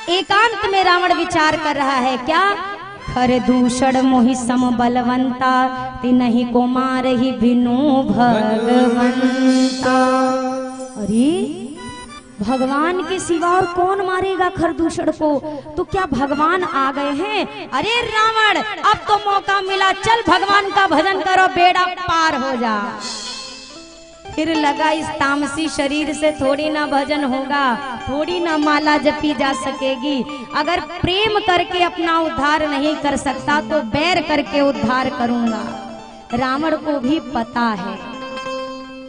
एकांत में रावण विचार कर रहा है क्या, खर दूषण मोहि सम बलवंता तिन्हि को मारहि बिनु भगवंता। अरे भगवान के सिवा और कौन मारेगा खरदूषण को, तो क्या भगवान आ गए हैं? अरे रावण अब तो मौका मिला, चल भगवान का भजन करो, बेड़ा पार हो जा। फिर लगा इस तामसी शरीर से थोड़ी ना भजन होगा, थोड़ी ना माला जपी जा सकेगी। अगर प्रेम करके अपना उद्धार नहीं कर सकता तो बैर करके उद्धार करूंगा। रावण को भी पता है।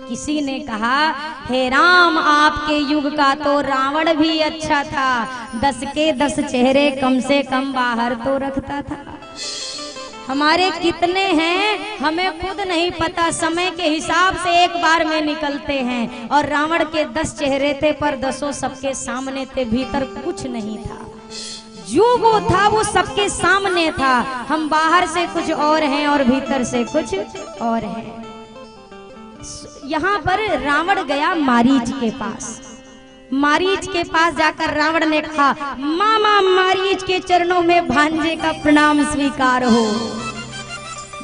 किसी ने कहा, हे राम आपके युग का तो रावण भी अच्छा था, 10 के 10 चेहरे कम से कम बाहर तो रखता था। हमारे कितने हैं हमें खुद नहीं पता, समय के हिसाब से एक बार में निकलते हैं। और रावण के 10 चेहरे थे पर 10 सबके सामने थे, भीतर कुछ नहीं था। जो वो था वो सबके सामने था। हम बाहर से कुछ और हैं और भीतर से कुछ और हैं। यहाँ पर रावण गया मारीच के पास। मारीच के पास जाकर रावण ने कहा, मामा मारीच के चरणों में भांजे का प्रणाम स्वीकार हो।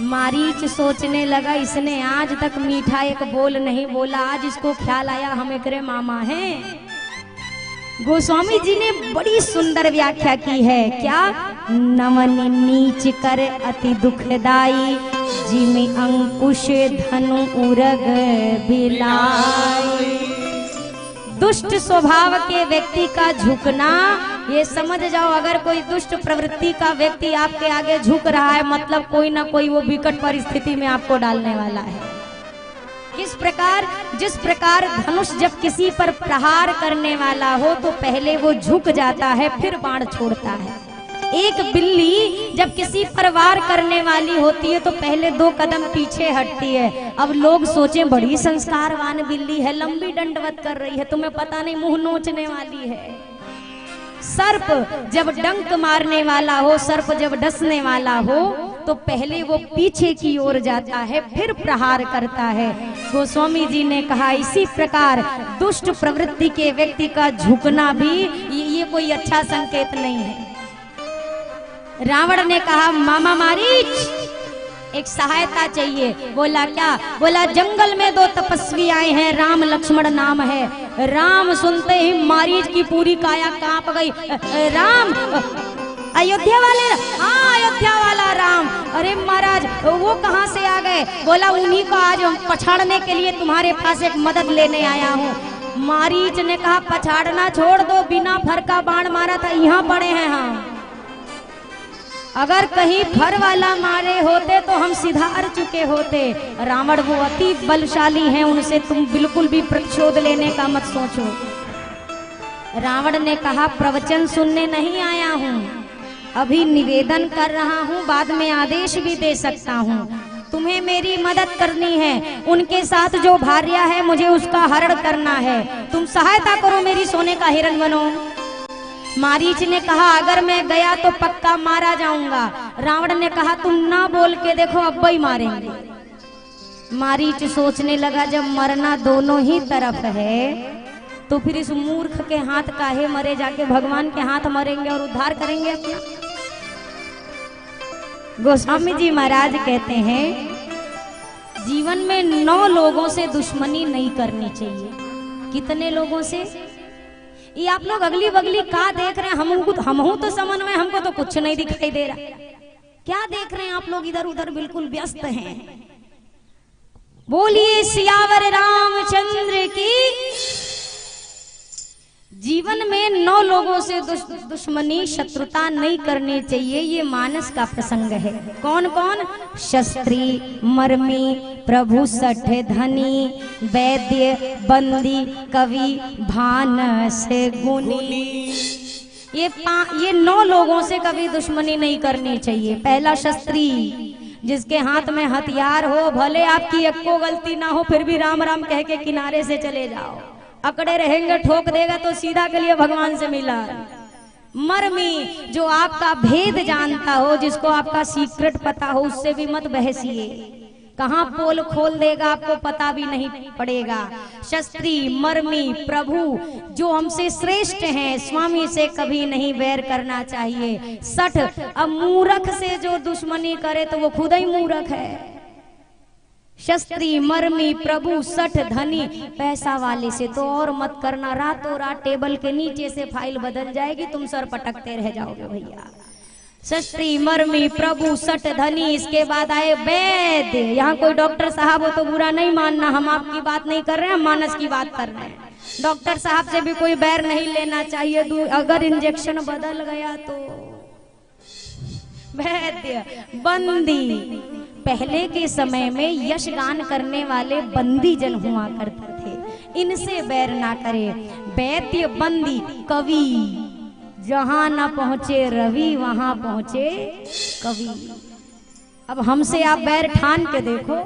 मारीच सोचने लगा, इसने आज तक मीठा एक बोल नहीं बोला, आज इसको ख्याल आया हम एकरे मामा हैं। गोस्वामी जी ने बड़ी सुंदर व्याख्या की है, क्या, नमन नीच कर अति दुखदाई, जिमि अंकुश धनु उरग बिलाई। दुष्ट स्वभाव के व्यक्ति का झुकना, ये समझ जाओ, अगर कोई दुष्ट प्रवृत्ति का व्यक्ति आपके आगे झुक रहा है, मतलब कोई ना कोई वो विकट परिस्थिति में आपको डालने वाला है। किस प्रकार, जिस प्रकार धनुष जब किसी पर प्रहार करने वाला हो तो पहले वो झुक जाता है, फिर बाण छोड़ता है। एक बिल्ली जब किसी पर वार करने वाली होती है तो पहले 2 कदम पीछे हटती है। अब लोग सोचें बड़ी संस्कारवान बिल्ली है, लंबी दंडवत कर रही है, तुम्हें पता नहीं मुंह नोचने वाली है। सर्प जब डंक मारने वाला हो, सर्प जब डसने वाला हो तो पहले वो पीछे की ओर जाता है, फिर प्रहार करता है। गोस्वामी जी ने कहा, इसी प्रकार दुष्ट प्रवृत्ति के व्यक्ति का झुकना भी ये कोई अच्छा संकेत नहीं है। रावण ने कहा, मामा मारीच एक सहायता चाहिए। बोला क्या? बोला जंगल में 2 तपस्वी आए हैं, राम लक्ष्मण नाम है। राम सुनते ही मारीच की पूरी काया कांप गई। राम अयोध्या वाले? हाँ अयोध्या वाला राम। अरे महाराज वो कहाँ से आ गए? बोला उन्हीं को आज पछाड़ने के लिए तुम्हारे पास एक मदद लेने आया हूँ। मारीच ने कहा, पछाड़ना छोड़ दो, बिना फर का बाण मारा था, यहाँ पड़े हैं हम। अगर कहीं फर वाला मारे होते तो हम सिधार चुके होते। रावण वो अति बलशाली हैं, उनसे तुम बिल्कुल भी प्रतिशोध लेने का मत सोचो। रावण ने कहा, प्रवचन सुनने नहीं आया हूँ, अभी निवेदन कर रहा हूँ, बाद में आदेश भी दे सकता हूँ। तुम्हें मेरी मदद करनी है, उनके साथ जो भार्या है मुझे उसका हरण करना है, तुम सहायता करो, मेरी सोने का हिरण बनो। मारीच ने कहा, अगर मैं गया तो पक्का मारा जाऊंगा। रावण ने कहा, तुम ना बोल के देखो, अब ही मारेंगे। मारीच सोचने लगा, जब मरना दोनों ही तरफ है तो फिर इस मूर्ख के हाथ काहे मरे, जाके भगवान के हाथ मरेंगे और उद्धार करेंगे अपना। गोस्वामी जी महाराज कहते हैं, जीवन में 9 लोगों से दुश्मनी नहीं करनी चाहिए। कितने लोगों से? ये आप लोग अगली बगली का देख रहे हैं? हम तो समन में, हमको तो कुछ नहीं दिखाई दे रहा। क्या देख रहे हैं आप लोग? इधर उधर बिल्कुल व्यस्त हैं। बोलिए सियावर रामचंद्र की। जीवन में 9 लोगों से दुश्मनी शत्रुता नहीं करनी चाहिए, ये मानस का प्रसंग है। कौन कौन? शस्त्री, मर्मी, प्रभु, सठ, धनी, वैद्य, बंदी, कवि, भानस, गुणी। ये 9 लोगों से कभी दुश्मनी नहीं करनी चाहिए। पहला शस्त्री, जिसके हाथ में हथियार हो, भले आपकी एको गलती ना हो फिर भी राम राम कह के किनारे से चले जाओ। अकड़े रहेंगे, ठोक देगा तो सीधा के लिए भगवान से मिला। मर्मी, जो आपका भेद जानता हो, जिसको आपका सीक्रेट पता हो, उससे भी मत बहसिए। कहाँ पोल खोल देगा आपको पता भी नहीं पड़ेगा। शस्त्री मर्मी प्रभु जो हमसे श्रेष्ठ हैं, स्वामी से कभी नहीं बैर करना चाहिए। सठ, अब मूर्ख से जो दुश्मनी करे तो वो खुद ही मूर्ख है। शस्त्री मर्मी प्रभु सठ, धनी पैसा वाले से तो और मत करना, रातों रात टेबल के नीचे से फाइल बदल जाएगी, तुम सर पटकते रह जाओगे भैया। शस्त्री मर्मी प्रभु सठ, धनी। इसके बाद आए वैद्य। यहाँ कोई डॉक्टर साहब हो तो बुरा नहीं मानना, हम आपकी बात नहीं कर रहे हैं, हम मानस की बात कर रहे हैं। डॉक्टर साहब से भी कोई बैर नहीं लेना चाहिए, अगर इंजेक्शन बदल गया तो। वैद्य, बंदी। पहले के समय में यशगान करने वाले बंदी जन हुआ करते थे, इनसे बैर ना करे। वैद्य, बंदी, कवि। जहां ना पहुंचे रवि वहां पहुंचे कवि। अब हमसे आप बैर ठान के देखो,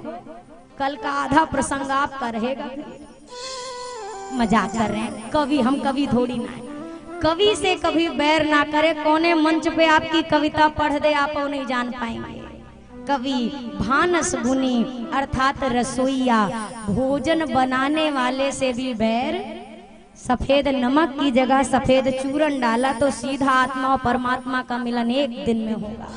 कल का आधा प्रसंग आपका रहेगा। मजाक कर रहे हैं, कवि हम कवि थोड़ी ना है। कवि से कभी बैर ना करे, कोने मंच पे आपकी कविता पढ़ दे आप वो नहीं जान पाएंगे। कवि, भानस गुनी अर्थात रसोईया, भोजन बनाने वाले से भी बैर। सफेद नमक की जगह सफेद चूरन डाला तो सीधा आत्मा और परमात्मा का मिलन एक दिन में होगा।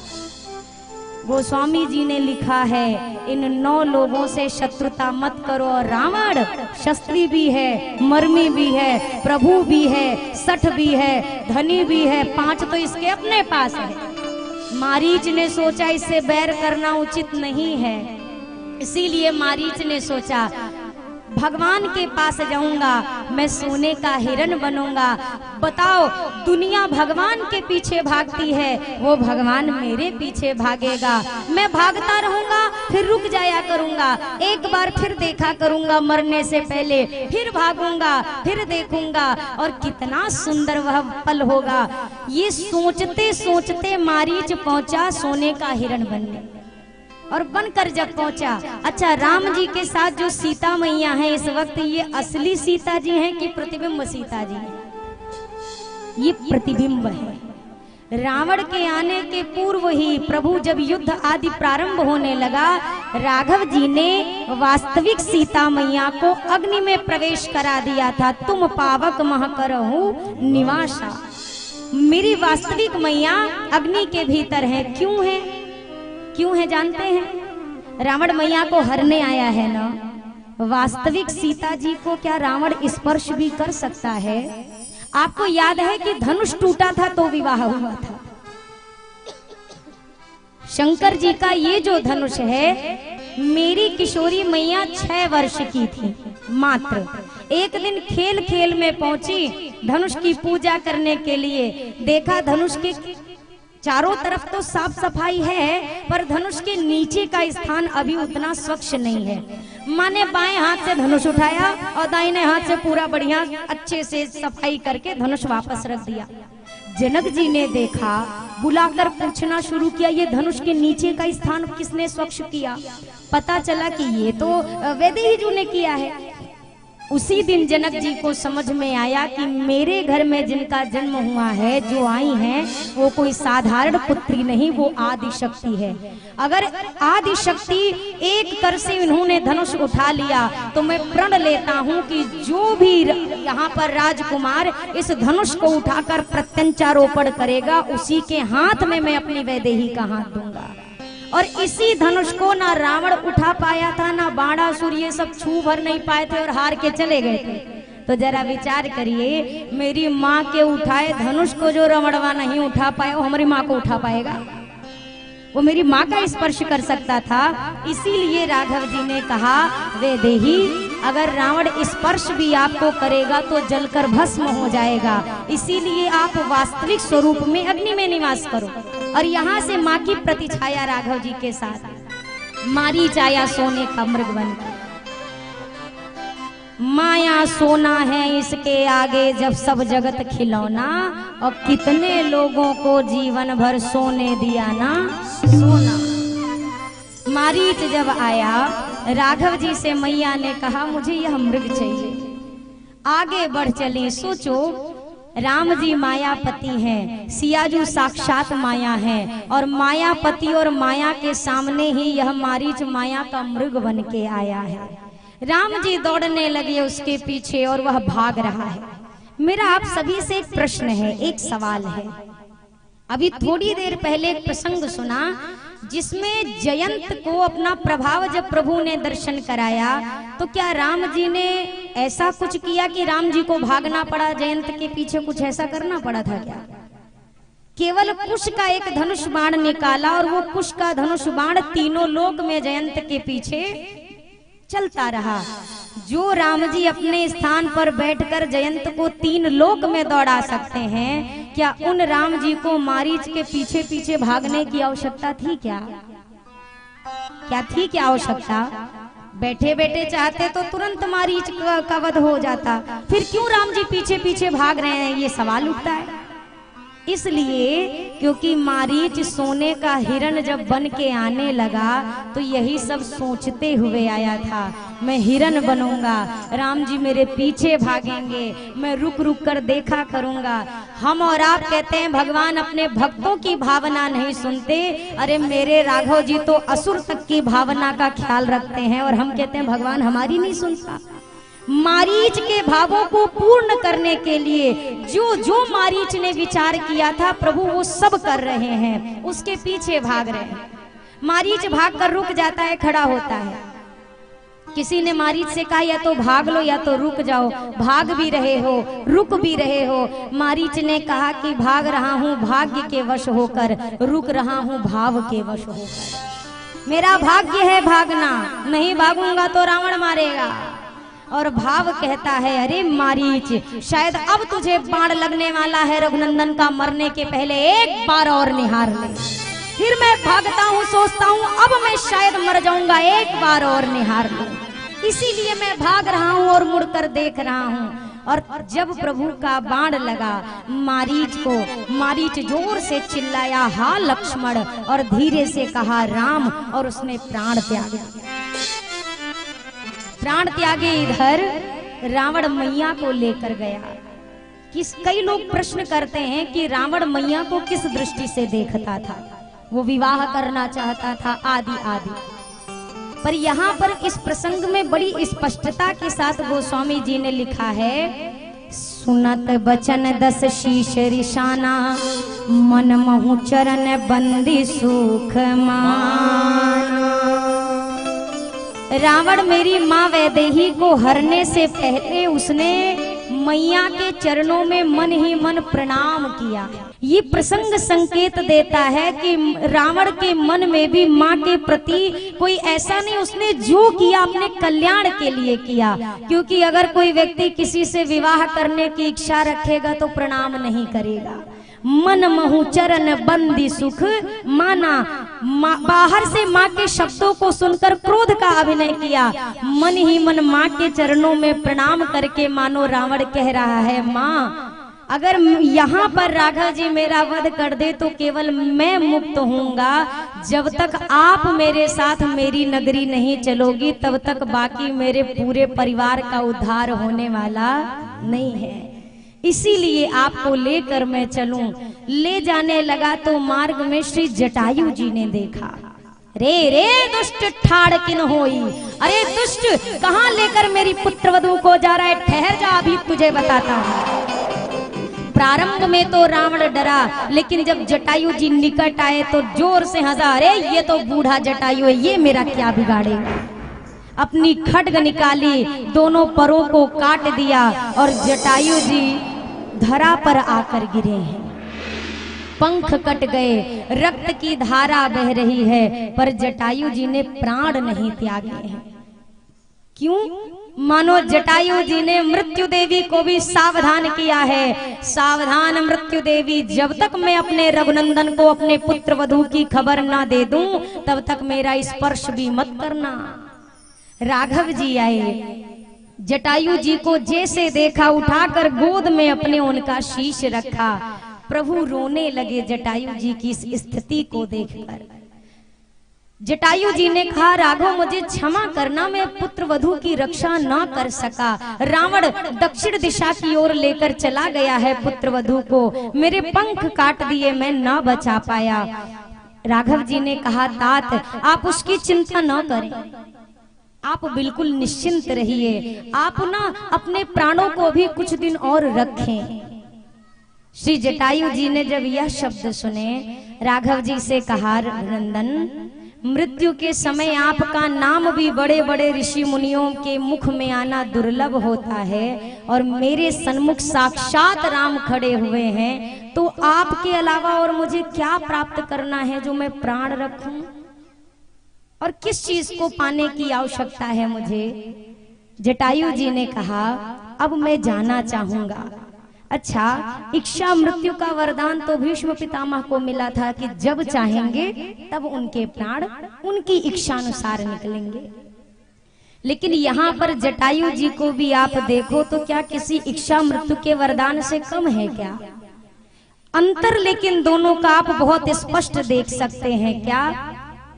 गोस्वामी जी ने लिखा है, इन 9 लोगों से शत्रुता मत करो। रावण शस्त्री भी है, मर्मी भी है, प्रभु भी है, सठ भी है, धनी भी है, 5 तो इसके अपने पास है। मारीच ने सोचा इससे बैर करना उचित नहीं है, इसीलिए मारीच ने सोचा भगवान के पास जाऊंगा, मैं सोने का हिरण बनूंगा। बताओ, दुनिया भगवान के पीछे भागती है, वो भगवान मेरे पीछे भागेगा। मैं भागता रहूंगा, फिर रुक जाया करूंगा, एक बार फिर देखा करूंगा मरने से पहले, फिर भागूंगा, फिर देखूंगा, और कितना सुंदर वह पल होगा। ये सोचते सोचते मारीच पहुंचा सोने का हिरण बनने, और बनकर जब पहुंचा। अच्छा, राम जी के साथ जो सीता मैया है इस वक्त, ये असली सीता जी हैं कि प्रतिबिंब सीता जी हैं? ये प्रतिबिंब है। रावण के आने के पूर्व ही प्रभु जब युद्ध आदि प्रारंभ होने लगा, राघव जी ने वास्तविक सीता मैया को अग्नि में प्रवेश करा दिया था। तुम पावक मह करहु निवासा, मेरी वास्तविक मैया अग्नि के भीतर है। क्यों है? क्यों है जानते हैं? रावण मैया को हरने आया है ना। वास्तविक सीता जी को क्या रावण स्पर्श भी कर सकता है? आपको याद है कि धनुष टूटा था तो विवाह हुआ था। शंकर जी का ये जो धनुष है, मेरी किशोरी मैया 6 वर्ष की थी मात्र। एक दिन खेल खेल में पहुंची धनुष की पूजा करने के लिए, देखा धनुष के चारों तरफ तो साफ सफाई है, पर धनुष के नीचे का स्थान अभी उतना स्वच्छ नहीं है। माँ ने बाएं हाथ से धनुष उठाया और दाहिने हाथ से पूरा बढ़िया अच्छे से सफाई करके धनुष वापस रख दिया। जनक जी ने देखा, बुलाकर पूछना शुरू किया, ये धनुष के नीचे का स्थान किसने स्वच्छ किया? पता चला कि ये तो वैदेही ने किया है। उसी दिन जनक जी को समझ में आया कि मेरे घर में जिनका जन्म हुआ है, जो आई हैं, वो कोई साधारण पुत्री नहीं, वो आदि शक्ति है। अगर आदि शक्ति एक कर से इन्होंने धनुष उठा लिया तो मैं प्रण लेता हूँ कि जो भी यहाँ पर राजकुमार इस धनुष को उठाकर प्रत्यंचारोपण करेगा, उसी के हाथ में मैं अपनी वैदेही का हाथ दूंगा। और इसी धनुष को ना रावण उठा पाया था, ना बाणासुर, ये सब छू भर नहीं पाए थे और हार के चले गए थे। तो जरा विचार करिए, मेरी माँ के उठाए धनुष को जो रावणवा नहीं उठा पाया, वो हमारी माँ को उठा पाएगा? वो मेरी माँ का स्पर्श कर सकता था। इसीलिए राघव जी ने कहा, वैदेही, अगर रावण स्पर्श भी आपको करेगा तो जलकर भस्म हो जाएगा, इसीलिए आप वास्तविक स्वरूप में अग्नि में निवास करो। और यहाँ से माँ की प्रतिछाया राघव जी के साथ। मारीच आया सोने का मृग बनकर, माया सोना है इसके आगे जब सब जगत खिलौना, और कितने लोगों को जीवन भर सोने दिया ना सोना। मारीच जब आया, राघव जी से मैया ने कहा, मुझे यह मृग चाहिए। आगे बढ़ चली। सोचो, राम जी मायापति हैं, सियाजू साक्षात माया हैं, और मायापति और माया के सामने ही यह मारीच माया का मृग बन के आया है। राम जी दौड़ने लगे उसके पीछे और वह भाग रहा है। मेरा आप सभी से एक प्रश्न है, एक सवाल है। अभी थोड़ी देर पहले एक प्रसंग सुना जिसमें जयंत को अपना प्रभाव जब प्रभु ने दर्शन कराया तो क्या राम जी ने ऐसा कुछ किया कि राम जी को भागना पड़ा, जयंत के पीछे कुछ ऐसा करना पड़ा था क्या? केवल कुश का एक धनुष बाण निकाला और वो कुश का धनुष बाण तीनों लोक में जयंत के पीछे चलता रहा। जो राम जी अपने स्थान पर बैठकर जयंत को 3 लोक में दौड़ा सकते हैं, क्या उन राम जी को मारीच के पीछे पीछे भागने की आवश्यकता थी क्या? क्या थी क्या आवश्यकता? बैठे बैठे चाहते तो तुरंत मारीच का वध हो जाता, फिर क्यों राम जी पीछे पीछे भाग रहे हैं, ये सवाल उठता है। इसलिए क्योंकि मारीच सोने का हिरण जब बन के आने लगा तो यही सब सोचते हुए आया था, मैं हिरण बनूंगा, राम जी मेरे पीछे भागेंगे, मैं रुक रुक कर देखा करूंगा। हम और आप कहते हैं भगवान अपने भक्तों की भावना नहीं सुनते, अरे मेरे राघव जी तो असुर तक की भावना का ख्याल रखते हैं, और हम कहते हैं भगवान हमारी नहीं सुनता। मारीच के भावों को पूर्ण करने के लिए जो जो मारीच ने विचार किया था प्रभु वो सब कर रहे हैं, उसके पीछे भाग रहे हैं। मारीच भाग कर रुक जाता है, खड़ा होता है। किसी ने मारीच से कहा या तो भाग लो या तो रुक जाओ, भाग भी रहे हो रुक भी रहे हो। मारीच ने कहा कि भाग रहा हूँ भाग्य के वश होकर, रुक रहा हूँ भाव के वश होकर। मेरा भाग्य है भागना, नहीं भागूंगा तो रावण मारेगा। और भाव कहता है अरे मारीच शायद अब तुझे बाण लगने वाला है रघुनंदन का, मरने के पहले एक बार और निहार ले। फिर मैं भागता हूँ, सोचता हूँ अब मैं शायद मर जाऊंगा, एक बार और निहार ले। इसीलिए मैं भाग रहा हूँ और मुड़कर देख रहा हूँ। और जब प्रभु का बाण लगा मारीच को, मारीच जोर से चिल्लाया हा लक्ष्मण, और धीरे से कहा राम, और उसने प्राण त्याग दिया। प्राण त्यागे इधर रावण मैया को लेकर गया। कई लोग प्रश्न करते हैं कि रावण मैया को किस दृष्टि से देखता था, वो विवाह करना चाहता था आदि आदि। पर यहाँ पर इस प्रसंग में बड़ी स्पष्टता के साथ गोस्वामी जी ने लिखा है, सुनत बचन 10 शीश रिशाना, मन महु चरण बंदी सुख माना। रावण मेरी माँ वैदेही को हरने से पहले उसने मैया के चरणों में मन ही मन प्रणाम किया। ये प्रसंग संकेत देता है कि रावण के मन में भी माँ के प्रति कोई ऐसा नहीं, उसने जो किया अपने कल्याण के लिए किया। क्योंकि अगर कोई व्यक्ति किसी से विवाह करने की इच्छा रखेगा तो प्रणाम नहीं करेगा। मन महु चरण बंदी सुख माना, बाहर से माँ के शब्दों को सुनकर क्रोध का अभिनय किया, मन ही मन माँ के चरणों में प्रणाम करके मानो रावण कह रहा है माँ अगर यहाँ पर राघव जी मेरा वध कर दे तो केवल मैं मुक्त होऊंगा, जब तक आप मेरे साथ मेरी नगरी नहीं चलोगी तब तक बाकी मेरे पूरे परिवार का उद्धार होने वाला नहीं है। इसीलिए आपको लेकर मैं चलूं। ले जाने लगा तो मार्ग में श्री जटायु जी ने देखा, रे रे दुष्ट ठाड़ किन होई, अरे दुष्ट कहाँ लेकर मेरी पुत्रवधू को जा रहा है, ठहर जा अभी तुझे बताता हूँ। प्रारंभ में तो रावण डरा, लेकिन जब जटायु जी निकट आए तो जोर से हंसा, अरे ये तो बूढ़ा जटायु है, ये मेरा क्या बिगाड़ेगा। अपनी खड्ग निकाली, दोनों परों को काट दिया और जटायु जी धरा पर आकर गिरे हैं। पंख कट गए, रक्त की धारा बह रही है, पर जटायु जी ने प्राण नहीं त्यागे हैं। क्यों? मानो जटायु जी ने मृत्यु देवी को भी सावधान किया है, सावधान मृत्यु देवी, जब तक मैं अपने रघुनंदन को अपने पुत्र वधू की खबर ना दे दूं तब तक मेरा स्पर्श भी मत करना। राघव जी आए, जटायु जी को जैसे देखा उठाकर गोद में अपने उनका शीश रखा। प्रभु रोने लगे जटायु जी की इस स्थिति को देखकर। जटायु जी ने कहा, राघव मुझे क्षमा करना, मैं पुत्र वधू की रक्षा न कर सका। रावण दक्षिण दिशा की ओर लेकर चला गया है पुत्र वधू को, मेरे पंख काट दिए, मैं न बचा पाया। राघव जी ने कहा, तात आप उसकी चिंता न करें, आप बिल्कुल निश्चिंत रहिए, आप ना अपने प्राणों को भी कुछ दिन और रखें। श्री जटायु जी ने जब यह शब्द सुने, राघव जी से कहा, नंदन मृत्यु के समय आपका नाम भी बड़े बड़े ऋषि मुनियों के मुख में आना दुर्लभ होता है, और मेरे सन्मुख साक्षात राम खड़े हुए हैं, तो आपके अलावा और मुझे क्या प्राप्त करना है जो मैं प्राण रखूं, और किस चीज को पाने की आवश्यकता है मुझे। जटायु जी ने कहा, अब मैं जाना चाहूंगा। अच्छा, इच्छा मृत्यु का वरदान तो भीष्म पितामह को मिला था कि जब चाहेंगे तब उनके प्राण उनकी इच्छा अनुसार निकलेंगे, लेकिन यहाँ पर जटायु जी को भी आप देखो तो क्या किसी इच्छा मृत्यु के वरदान से कम है क्या? अंतर लेकिन दोनों का आप बहुत स्पष्ट देख सकते हैं। क्या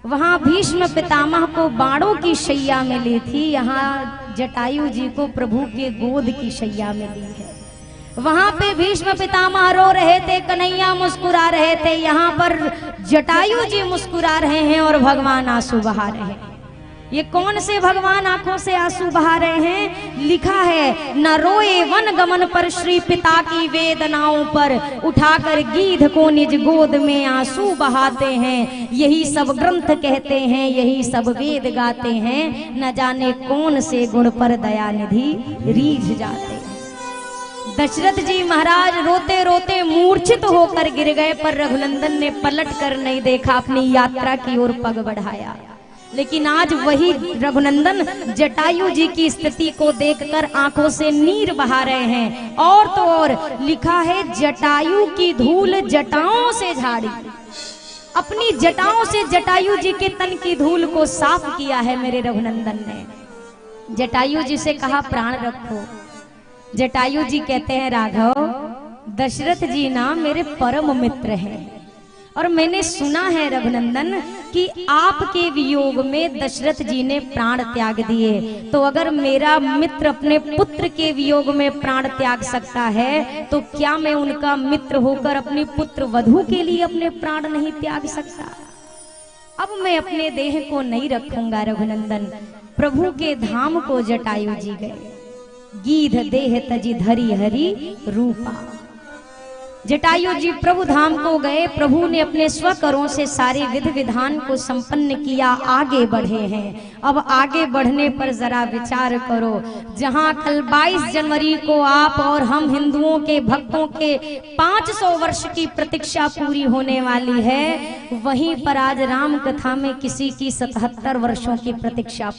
वहां भीष्म पितामह को बाणों की शैया मिली थी, यहाँ जटायु जी को प्रभु के गोद की शैया मिली है। वहां पे भीष्म पितामह रो रहे थे, कन्हैया मुस्कुरा रहे थे, यहाँ पर जटायु जी मुस्कुरा रहे हैं और भगवान आंसू बहा रहे हैं। ये कौन से भगवान आंखों से आंसू बहा रहे हैं? लिखा है, न रोए वन गमन पर श्री पिता की वेदनाओं पर, उठाकर गीध को निज गोद में आंसू बहाते हैं। यही सब ग्रंथ कहते हैं, यही सब वेद गाते हैं, न जाने कौन से गुण पर दया निधि रीझ जाते। दशरथ जी महाराज रोते रोते मूर्छित होकर गिर गए, पर रघुनंदन ने पलट कर नहीं देखा, अपनी यात्रा की ओर पग बढ़ाया। लेकिन आज वही रघुनंदन जटायु जी की स्थिति को देखकर आंखों से नीर बहा रहे हैं। और तो और लिखा है, जटायु की धूल जटाओं से झाड़ी, अपनी जटाओं से जटायु जी के तन की धूल को साफ किया है मेरे रघुनंदन ने। जटायु जी से कहा, प्राण रखो। जटायु जी कहते हैं, राघव दशरथ जी ना मेरे परम मित्र हैं, और मैंने सुना है रघुनंदन कि आपके वियोग में दशरथ जी ने प्राण त्याग दिए, तो अगर मेरा मित्र अपने पुत्र के वियोग में प्राण त्याग सकता है, तो क्या मैं उनका मित्र होकर अपनी पुत्र वधू के लिए अपने प्राण नहीं त्याग सकता? अब मैं अपने देह को नहीं रखूंगा रघुनंदन। प्रभु के धाम को जटायु जी गए, गीध देह तजी धरी हरि रूपा। जटायु जी प्रभु धाम को गए, प्रभु ने अपने स्वकरों से सारे विधि विधान को संपन्न किया, आगे बढ़े हैं। अब आगे बढ़ने पर जरा विचार करो, जहां कल 22 जनवरी को आप और हम हिंदुओं के भक्तों के 500 वर्ष की प्रतीक्षा पूरी होने वाली है, वहीं पर आज राम कथा में किसी की 77 वर्षों की प्रतीक्षा